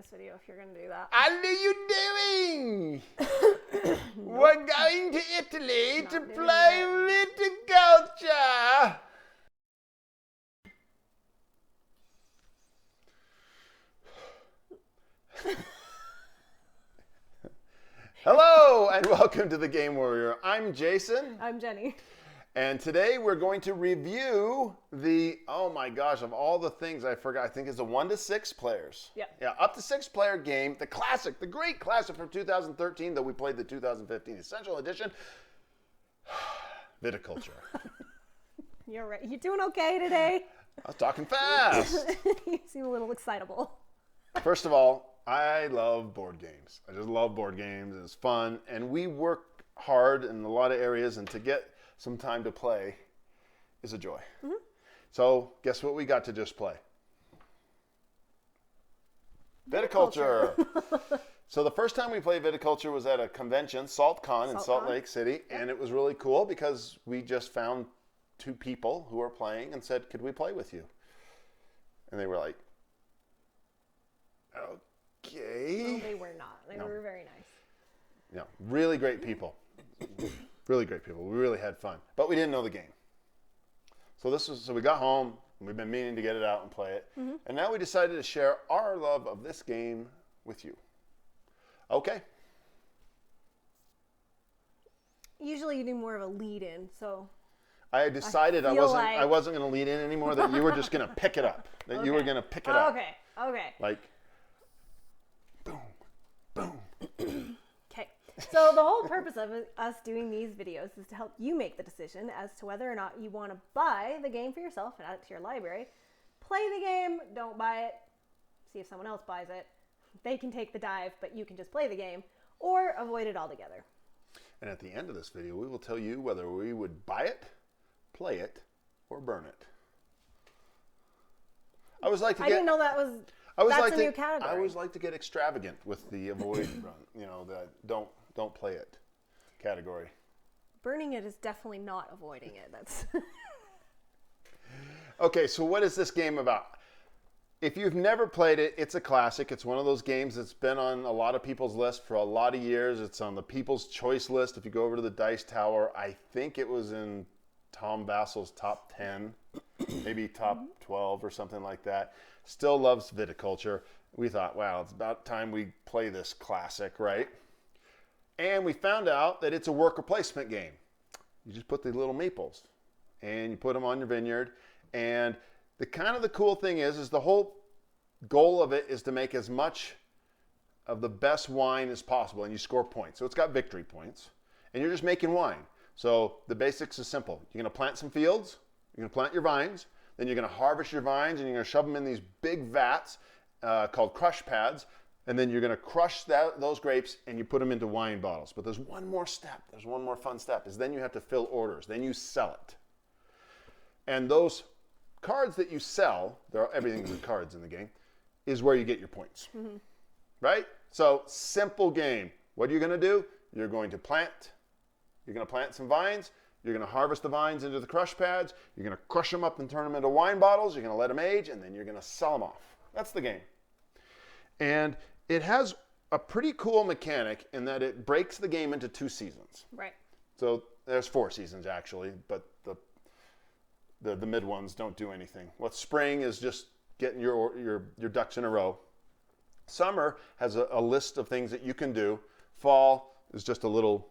this video if you're going to do that. What are you doing? We're going to Italy to play viticulture. Hello and welcome to the Game Warrior. I'm Jason. I'm Jenny. And today we're going to review the, oh my gosh, of all the things I forgot, I think it's a 1 to 6 players. Yep. Yeah, up to 6 player game, the classic, the great classic from 2013, though we played the 2015 Essential Edition, Viticulture. You're right. You doing okay today? I was talking fast. You seem a little excitable. First of all, I love board games. I just love board games. It's fun. And we work hard in a lot of areas, and to get some time to play is a joy. Mm-hmm. So guess what we got to just play? Viticulture. So the first time we played Viticulture was at a convention, SaltCon in Salt Lake City. Yep. And it was really cool because we just found 2 people who were playing and said, could we play with you? And they were like, okay. No, they were not. They were very nice. Yeah, really great people. Really great people. We really had fun. But we didn't know the game. So we got home, and we've been meaning to get it out and play it. Mm-hmm. And now we decided to share our love of this game with you. Okay. Usually you do more of a lead in, so I had decided I wasn't going to lead in anymore, that you were just going to pick it up. That you were going to pick it up. Okay. Like, boom, boom. Okay. So the whole purpose of us doing these videos is to help you make the decision as to whether or not you want to buy the game for yourself and add it to your library. Play the game, don't buy it, see if someone else buys it. They can take the dive, but you can just play the game, or avoid it altogether. And at the end of this video, we will tell you whether we would buy it, play it, or burn it. I didn't know that was... That's a new category. I always like to get extravagant with the avoid, the don't play it category. Burning it is definitely not avoiding it. That's Okay, so what is this game about? If you've never played it, it's a classic. It's one of those games that's been on a lot of people's lists for a lot of years. It's on the People's Choice list. If you go over to the Dice Tower, I think it was in Tom Basil's top 10, maybe top 12 or something like that. Still loves Viticulture. We thought, wow, it's about time we play this classic, right? And we found out that it's a worker placement game. You just put the little meeples and you put them on your vineyard. And the cool thing is the whole goal of it is to make as much of the best wine as possible, and you score points. So it's got victory points, and you're just making wine. So the basics is simple. You're going to plant some fields, you're going to plant your vines, then you're going to harvest your vines, and you're going to shove them in these big vats called crushpads, and then you're going to crush those grapes, and you put them into wine bottles. But there's one more step. There's one more fun step, is then you have to fill orders. Then you sell it. And those cards that you sell, everything's in cards in the game, is where you get your points. Mm-hmm. Right? So simple game. What are you going to do? You're going to plant some vines. You're going to harvest the vines into the crush pads. You're going to crush them up and turn them into wine bottles. You're going to let them age, and then you're going to sell them off. That's the game. And it has a pretty cool mechanic in that it breaks the game into 2 seasons. right. So there's 4 seasons actually, but the mid ones don't do anything. Spring is just getting your ducks in a row. Summer has a list of things that you can do. Fall is just a little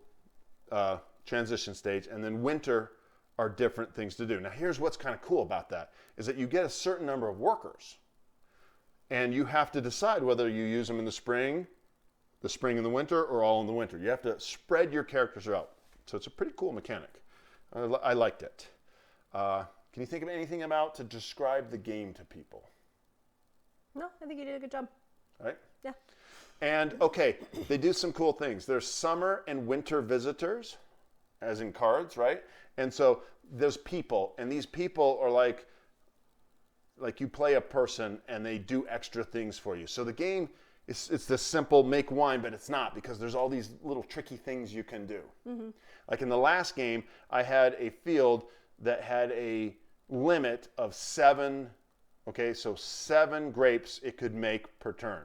transition stage, and then winter are different things to do. Now here's what's kind of cool about that, is that you get a certain number of workers, and you have to decide whether you use them in the spring and the winter, or all in the winter. You have to spread your characters out. So it's a pretty cool mechanic. I liked it. Can you think of anything to describe the game to people? No, I think you did a good job. All right? Yeah. And, okay, they do some cool things. There's summer and winter visitors, as in cards, right? And so there's people, and these people are like you play a person, and they do extra things for you. So the game, it's this simple make wine, but it's not, because there's all these little tricky things you can do. Mm-hmm. Like in the last game, I had a field that had a limit of 7, okay, so 7 grapes it could make per turn.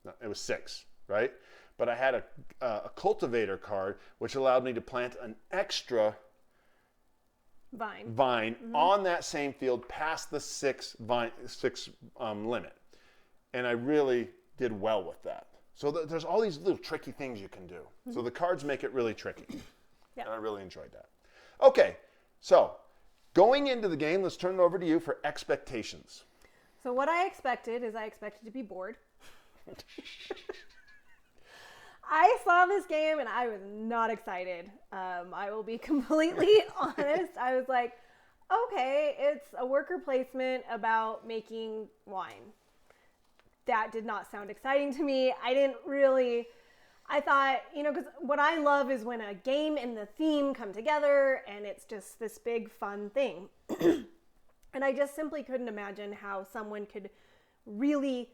No, it was 6, right? But I had a cultivator card, which allowed me to plant an extra vine on that same field past the 6 limit. And I really did well with that. So there's all these little tricky things you can do. So the cards make it really tricky. Yeah. And I really enjoyed that. Okay, so going into the game, let's turn it over to you for expectations. So what I expected is I expected to be bored. I saw this game and I was not excited. I will be completely honest. I was like, okay, it's a worker placement about making wine. That did not sound exciting to me. I thought, because what I love is when a game and the theme come together and it's just this big fun thing. And I just simply couldn't imagine how someone could really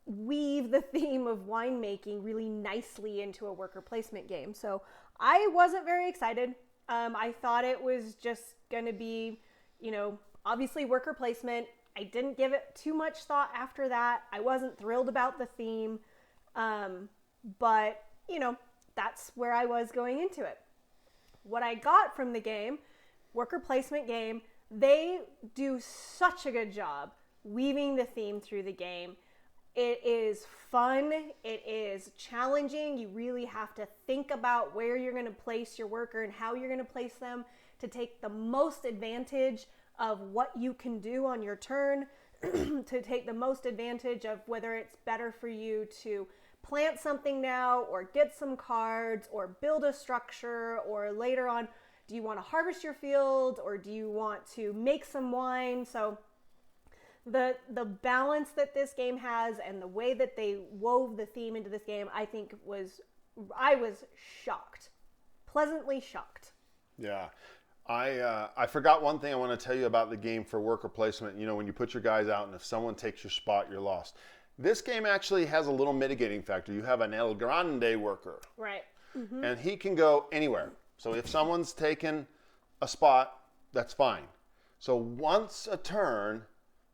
weave the theme of winemaking really nicely into a worker placement game. So I wasn't very excited. I thought it was just going to be, obviously worker placement. I didn't give it too much thought after that. I wasn't thrilled about the theme. But, that's where I was going into it. What I got from the game, worker placement game, they do such a good job weaving the theme through the game. It is fun. It is challenging. You really have to think about where you're going to place your worker and how you're going to place them to take the most advantage of what you can do on your turn, to take the most advantage of whether it's better for you to plant something now or get some cards or build a structure, or later on, do you want to harvest your field or do you want to make some wine? So the balance that this game has and the way that they wove the theme into this game, I was shocked, pleasantly shocked. Yeah. I forgot one thing I want to tell you about the game for worker placement. When you put your guys out and if someone takes your spot, you're lost. This game actually has a little mitigating factor. You have an El Grande worker. Right. Mm-hmm. And he can go anywhere. So if someone's taken a spot, that's fine. So once a turn,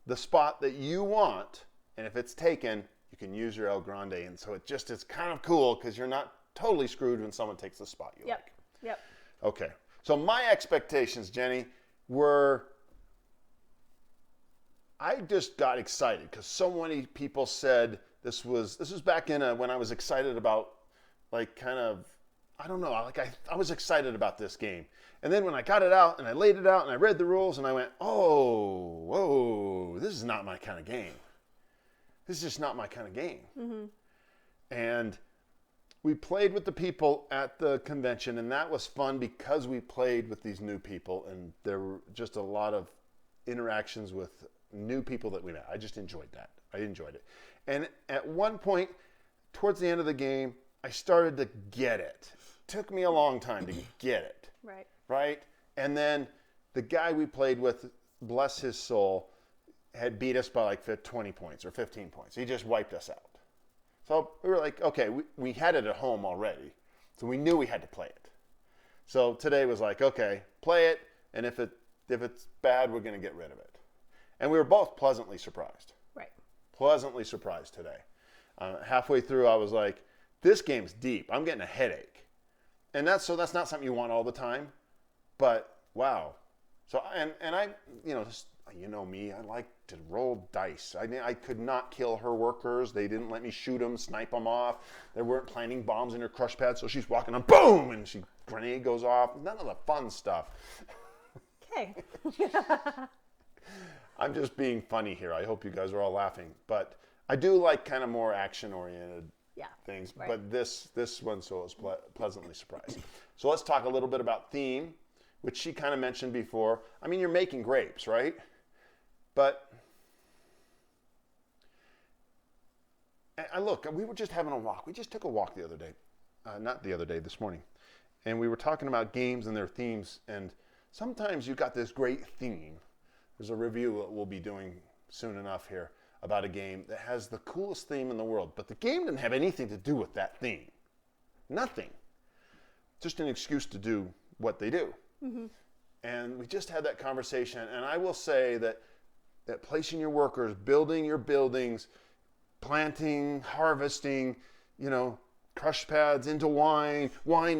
the spot that you want, and if it's taken, you can use your El Grande. And so it's kind of cool because you're not totally screwed when someone takes the spot you like. Yep. Okay. So my expectations, Jenny, were, I just got excited because so many people said this was back in when I was excited about I was excited about this game. And then when I got it out and I laid it out and I read the rules and I went, oh, whoa, this is not my kind of game. This is just not my kind of game. Mm-hmm. And we played with the people at the convention, and that was fun because we played with these new people, and there were just a lot of interactions with new people that we met. I just enjoyed that. I enjoyed it. And at one point, towards the end of the game, I started to get it. Took me a long time to get it. Right? And then the guy we played with, bless his soul, had beat us by 20 points or 15 points. He just wiped us out. So we were like, okay, we had it at home already, so we knew we had to play it. So today was like, okay, play it, and if it's bad, we're going to get rid of it. And we were both pleasantly surprised. Right. Pleasantly surprised today. Halfway through, I was like, this game's deep. I'm getting a headache. And that's not something you want all the time, but wow. So, and I, just, me, I like to roll dice. I could not kill her workers. They didn't let me shoot them, snipe them off. They weren't planting bombs in her crushpad, so she's walking on, boom, and grenade goes off. None of the fun stuff. Okay. I'm just being funny here. I hope you guys are all laughing. But I do like kind of more action-oriented things. Right. But this one, so I was pleasantly surprised. So let's talk a little bit about theme, which she kind of mentioned before. I mean, you're making grapes, right? But we were just having a walk. We just took a walk the other day. This morning. And we were talking about games and their themes. And sometimes you've got this great theme. There's a review that we'll be doing soon enough here about a game that has the coolest theme in the world. But the game didn't have anything to do with that theme. Nothing. Just an excuse to do what they do. Mm-hmm. And we just had that conversation. And I will say that placing your workers, building your buildings, planting, harvesting, crush pads into wine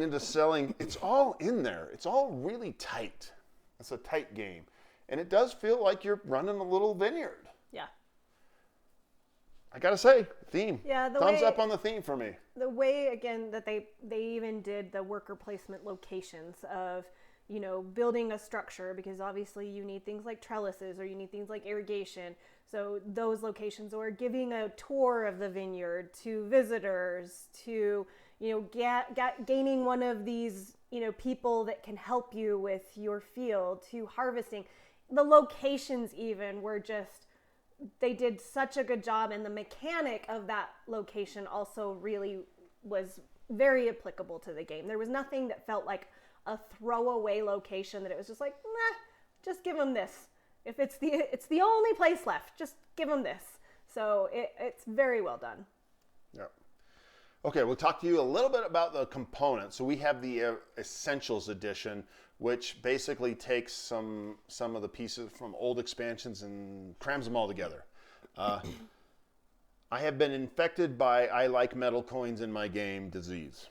into selling. It's all in there. It's all really tight. It's a tight game. And it does feel like you're running a little vineyard. Yeah. I gotta say, theme. Yeah, Thumbs up on the theme for me. The way, again, that they even did the worker placement locations of, building a structure, because obviously you need things like trellises or you need things like irrigation. So those locations, or giving a tour of the vineyard to visitors, to, gaining one of these, people that can help you with your field, to harvesting. The locations even were just, they did such a good job, and the mechanic of that location also really was very applicable to the game. There was nothing that felt like a throwaway location that it was just like, nah, just give them this. If it's the only place left, just give them this. So it's very well done. Yeah. Okay, we'll talk to you a little bit about the components. So we have the Essentials Edition, which basically takes some of the pieces from old expansions and crams them all together. I have been infected by I like metal coins in my game disease.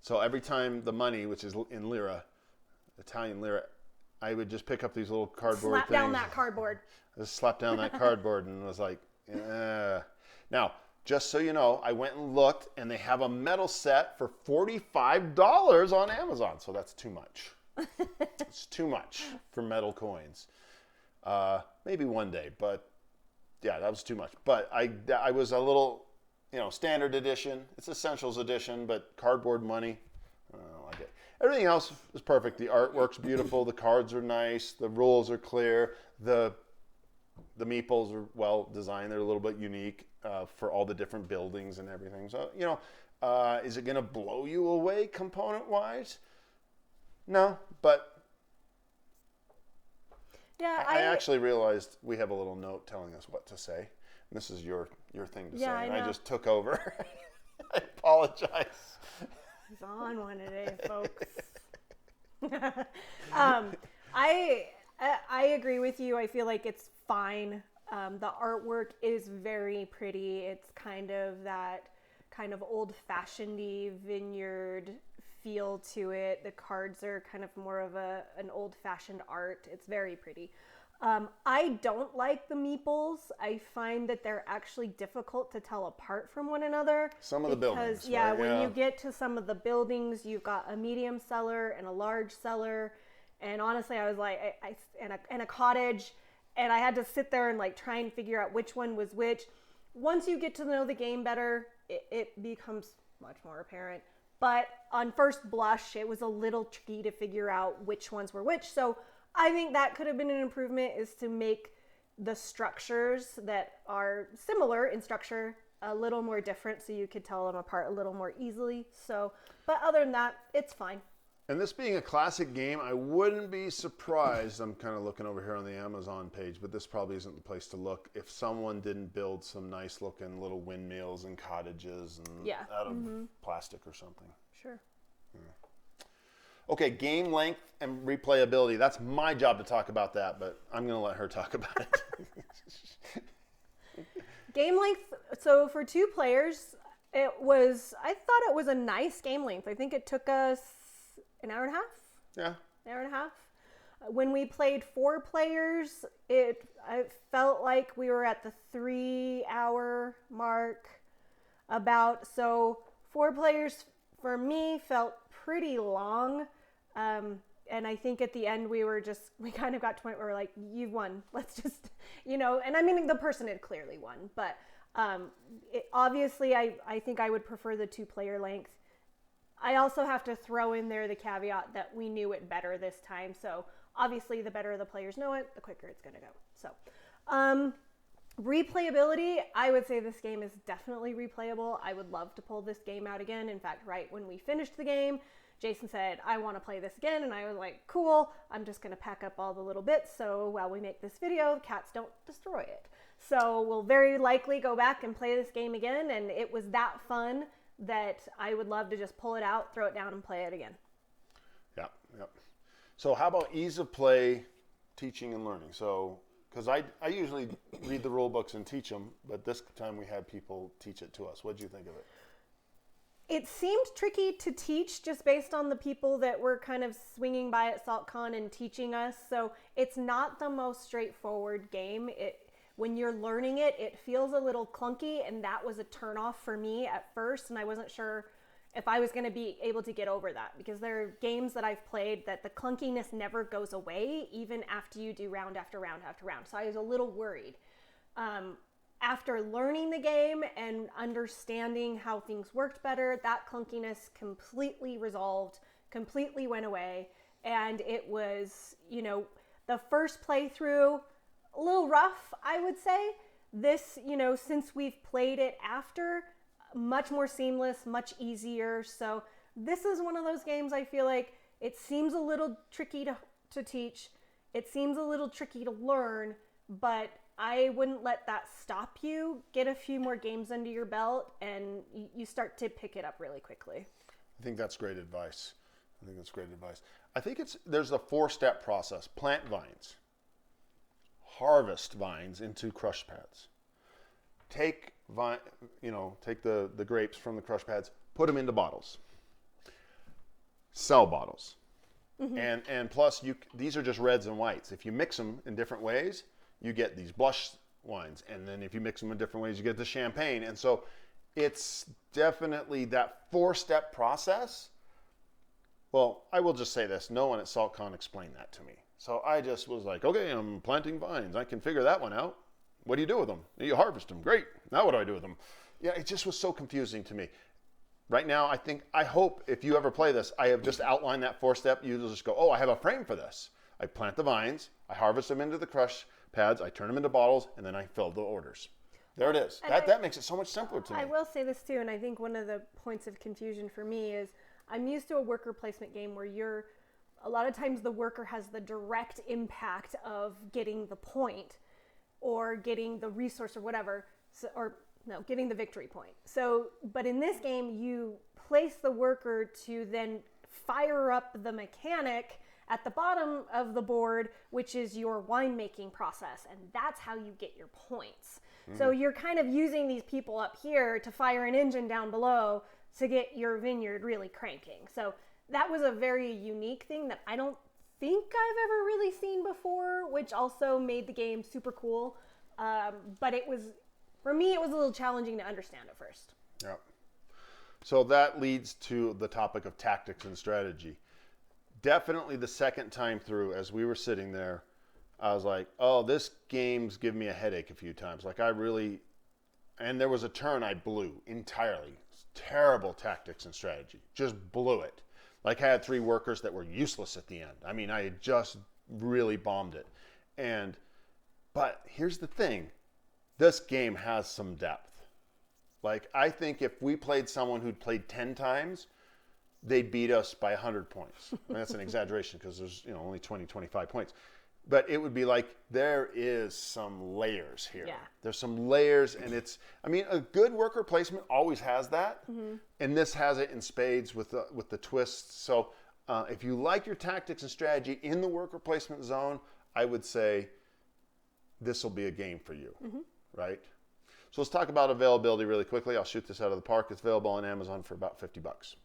So every time the money, which is in lira, Italian lira, I would just pick up these little cardboard Slap things. down that cardboard. I just slapped down that cardboard and was like, Now, just so you know, I went and looked, and they have a metal set for $45 on Amazon. So that's too much. It's too much for metal coins. Maybe one day, but yeah, that was too much. But I was a little, standard edition. It's Essentials Edition, but cardboard money. I don't like it. Everything else is perfect. The artwork's beautiful. The cards are nice. The rules are clear. The meeples are well designed. They're a little bit unique for all the different buildings and everything. So, is it going to blow you away component-wise? No, but yeah, I actually realized we have a little note telling us what to say. And this is your thing to say. I And know. I just took over. I apologize. He's on one today, folks. I agree with you. I feel like it's fine. The artwork is very pretty. It's kind of that kind of old-fashioned-y vineyard feel to it. The cards are kind of more of an old-fashioned art. It's very pretty. I don't like the meeples. I find that they're actually difficult to tell apart from one another. Some of the buildings. Yeah, right? when you get to some of the buildings, you've got a medium cellar and a large cellar. And honestly, I was like, and a cottage, and I had to sit there and like try and figure out which one was which. Once you get to know the game better, it becomes much more apparent. But on first blush, it was a little tricky to figure out which ones were which. So I think that could have been an improvement, is to make the structures that are similar in structure a little more different, so you could tell them apart a little more easily. So, but other than that, it's fine. And this being a classic game, I wouldn't be surprised, I'm kind of looking over here on the Amazon page, but this probably isn't the place to look, if someone didn't build some nice looking little windmills and cottages and out of plastic or something. Sure. Okay, game length and replayability. That's my job to talk about that, but I'm going to let her talk about it. Game length, so for 2 players, I thought it was a nice game length. I think it took us an hour and a half? Yeah. An hour and a half. When we played 4 players, I felt like we were at the 3-hour mark about. So 4 players for me felt pretty long. And I think at the end we kind of got to a point where we're like, you've won. Let's just, and I mean, the person had clearly won, but obviously I think I would prefer the 2-player length. I also have to throw in there the caveat that we knew it better this time. So obviously the better the players know it, the quicker it's going to go. So replayability, I would say this game is definitely replayable. I would love to pull this game out again. In fact, right when we finished the game, Jason said, I want to play this again. And I was like, cool, I'm just going to pack up all the little bits. So while we make this video, the cats don't destroy it. So we'll very likely go back and play this game again. And it was that fun that I would love to just pull it out, throw it down, and play it again. Yeah. So how about ease of play, teaching and learning? So, Because I usually read the rule books and teach them, but this time we had people teach it to us. What did you think of it? It seemed tricky to teach just based on the people that were kind of swinging by at SaltCon and teaching us. So it's not the most straightforward game. When you're learning it, it feels a little clunky, and that was a turnoff for me at first, and I wasn't sure if I was going to be able to get over that, because there are games that I've played that the clunkiness never goes away even after you do round after round after round. So I was a little worried. After learning the game and understanding how things worked better, that clunkiness completely resolved, completely went away. And it was, the first playthrough, a little rough, I would say. This, since we've played it after, much more seamless, much easier. So this is one of those games I feel like it seems a little tricky to teach. It seems a little tricky to learn, but I wouldn't let that stop you. Get a few more games under your belt and you start to pick it up really quickly. I think that's great advice. I think there's a 4-step process. Plant vines. Harvest vines into crush pads. Take the grapes from the crush pads, put them into bottles. Sell bottles. Mm-hmm. And plus these are just reds and whites. If you mix them in different ways, you get these blush wines, and then if you mix them in different ways, you get the champagne. And so it's definitely that 4-step process. Well, I will just say this. No one at SaltCon explained that to me. So I just was like, okay, I'm planting vines. I can figure that one out. What do you do with them? You harvest them. Great. Now what do I do with them? Yeah, it just was so confusing to me. Right now, I hope if you ever play this, I have just outlined that 4-step. You'll just go, oh, I have a frame for this. I plant the vines. I harvest them into the crush pads. I turn them into bottles, and then I fill the orders. There it is. That makes it so much simpler to me. I will say this too, and I think one of the points of confusion for me is I'm used to a worker placement game where a lot of times the worker has the direct impact of getting the point or getting the resource or whatever, getting the victory point. So, but in this game, you place the worker to then fire up the mechanic at the bottom of the board, which is your winemaking process, and that's how you get your points. So you're kind of using these people up here to fire an engine down below to get your vineyard really cranking. So that was a very unique thing that I don't think I've ever really seen before, which also made the game super cool. But for me, it was a little challenging to understand at first. Yeah. So that leads to the topic of tactics and strategy. Definitely the second time through, as we were sitting there, I was like, oh, this game's given me a headache a few times. And there was a turn I blew entirely. Terrible tactics and strategy. Just blew it. I had 3 workers that were useless at the end. I mean, I had just really bombed it. But here's the thing. This game has some depth. I think if we played someone who'd played 10 times, they'd beat us by 100 points. And that's an exaggeration because there's only 20, 25 points. But it would be there is some layers here. Yeah. There's some layers, and a good worker placement always has that. Mm-hmm. And this has it in spades with the twists. So if you like your tactics and strategy in the worker placement zone, I would say this will be a game for you, right? So let's talk about availability really quickly. I'll shoot this out of the park. It's available on Amazon for about $50.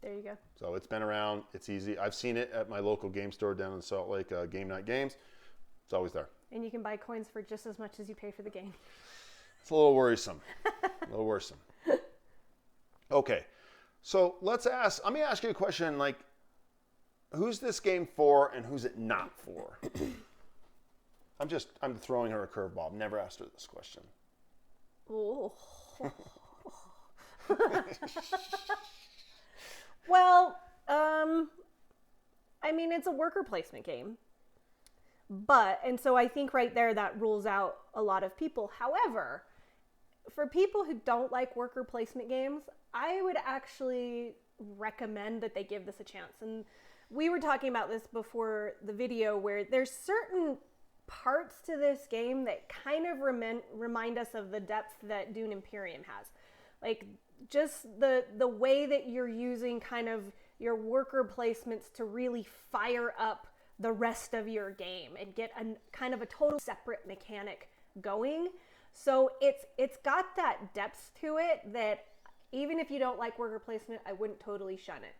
There you go. So it's been around. It's easy. I've seen it at my local game store down in Salt Lake, Game Night Games. It's always there. And you can buy coins for just as much as you pay for the game. It's a little worrisome. Okay. So let me ask you a question. Who's this game for and who's it not for? I'm throwing her a curveball. I've never asked her this question. Oh. Well, it's a worker placement game. And so I think right there that rules out a lot of people. However, for people who don't like worker placement games, I would actually recommend that they give this a chance. And we were talking about this before the video where there's certain parts to this game that kind of remind us of the depth that Dune Imperium has. Just the way that you're using kind of your worker placements to really fire up the rest of your game and get a kind of a total separate mechanic going. So it's got that depth to it that even if you don't like worker placement, I wouldn't totally shun it.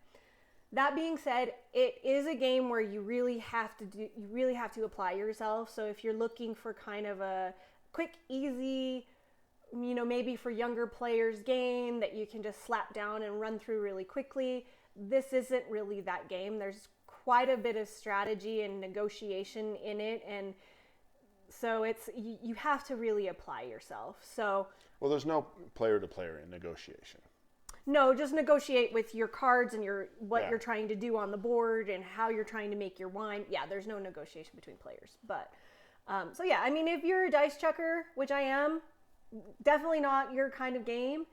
That being said, it is a game where you really have to apply yourself. So if you're looking for kind of a quick, easy, maybe for younger players game that you can just slap down and run through really quickly, this isn't really that game. There's quite a bit of strategy and negotiation in it, and so you have to really apply yourself. So well, there's no player to player in negotiation. No, just negotiate with your cards and what you're trying to do on the board and how you're trying to make your wine. Yeah, there's no negotiation between players. But, so yeah, I mean, if you're a dice chucker, which I am, definitely not your kind of game.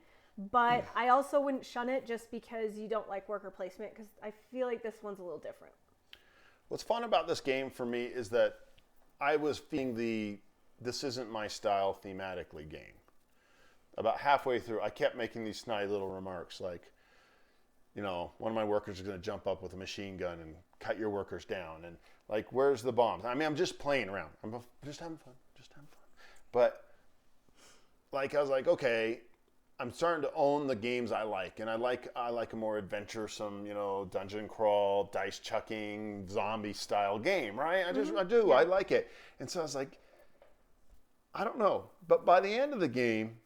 But I also wouldn't shun it just because you don't like worker placement, because I feel like this one's a little different. What's fun about this game for me is that I was feeling this isn't my style thematically game. About halfway through, I kept making these snide little remarks like, one of my workers is going to jump up with a machine gun and cut your workers down. And like, where's the bombs? I mean, I'm just playing around. I'm just having fun. But like, I was like, okay, I'm starting to own the games I like. And I like a more adventuresome, dungeon crawl, dice chucking, zombie style game, right? I do. Yeah. I like it. And so I was like, I don't know. But by the end of the game,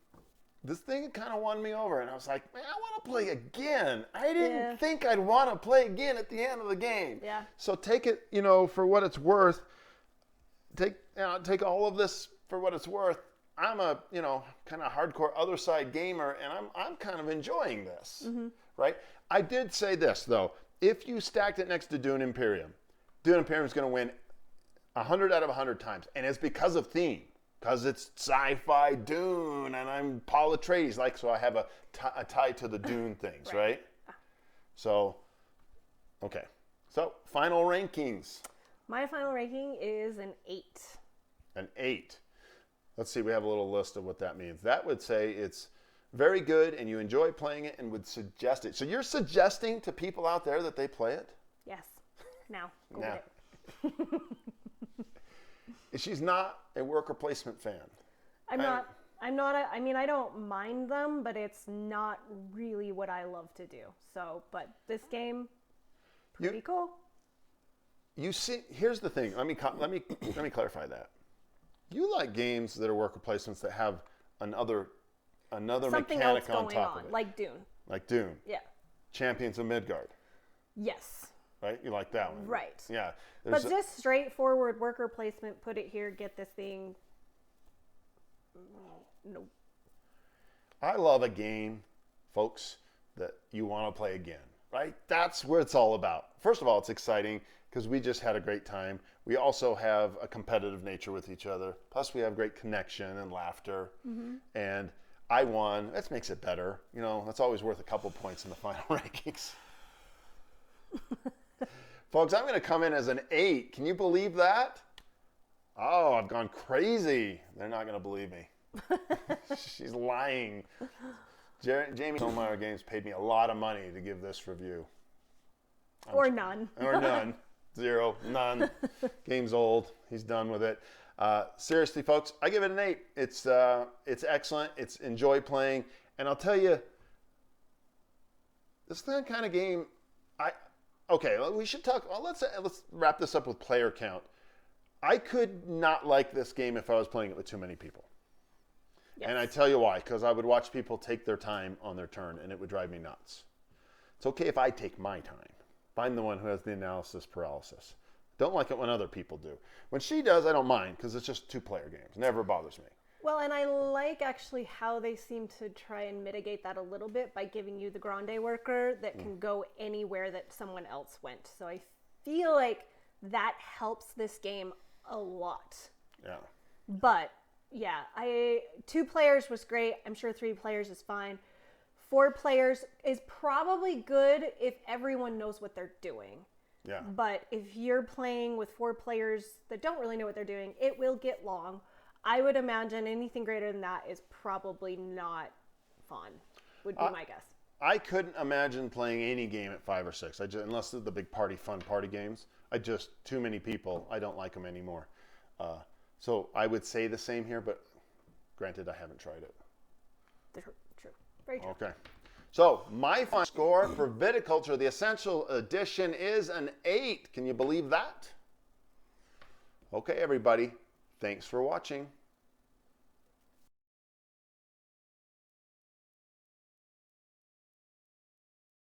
this thing kind of won me over, and I was like, man, I want to play again. I didn't think I'd want to play again at the end of the game. Yeah. So take it, for what it's worth. Take all of this for what it's worth. I'm a, kind of hardcore other side gamer, and I'm kind of enjoying this, right? I did say this, though. If you stacked it next to Dune Imperium is going to win 100 out of 100 times, and it's because of theme. Because it's sci-fi Dune, and I'm Paul Atreides, so I have a tie to the Dune things, right? So, okay. So, final rankings. My final ranking is an 8. An 8. Let's see, we have a little list of what that means. That would say it's very good, and you enjoy playing it, and would suggest it. So you're suggesting to people out there that they play it? Yes. Now, go get it. She's not a worker placement fan. I don't mind them, but it's not really what I love to do. So, but this game, pretty cool. You see, here's the thing. Let me clarify that. You like games that are worker placements that have another something mechanic else on going top on, of it. like Dune. Like Dune. Yeah. Champions of Midgard. Yes. Right? You like that one. Right. Yeah. But just straightforward worker placement, put it here, get this thing. Nope. I love a game, folks, that you want to play again, right? That's what it's all about. First of all, it's exciting because we just had a great time. We also have a competitive nature with each other. Plus, we have great connection and laughter. And I won. That makes it better. That's always worth a couple points in the final rankings. Folks, I'm going to come in as an 8. Can you believe that? Oh, I've gone crazy. They're not going to believe me. She's lying. Jamey Stonemaier Games paid me a lot of money to give this review. Or none. Or none. 0. None. Game's old. He's done with it. Seriously, folks, I give it an 8. It's excellent. It's enjoy playing. And I'll tell you, this is the kind of game okay, we should talk. Well, let's wrap this up with player count. I could not like this game if I was playing it with too many people. Yes. And I tell you why, because I would watch people take their time on their turn, and it would drive me nuts. It's okay if I take my time. I'm the one who has the analysis paralysis. Don't like it when other people do. When she does, I don't mind, because it's just 2-player games. Never bothers me. Well, and I like actually how they seem to try and mitigate that a little bit by giving you the grande worker that can go anywhere that someone else went. So I feel like that helps this game a lot. Yeah. But yeah, 2 players was great. I'm sure 3 players is fine. 4 players is probably good if everyone knows what they're doing. Yeah. But if you're playing with 4 players that don't really know what they're doing, it will get long. I would imagine anything greater than that is probably not fun, would be my guess. I couldn't imagine playing any game at 5 or 6. Unless they're the big fun party games. Too many people. I don't like them anymore. So I would say the same here, but granted, I haven't tried it. True. Very true. Okay. So my final score for Viticulture, the Essential Edition, is an 8. Can you believe that? Okay, everybody. Thanks for watching.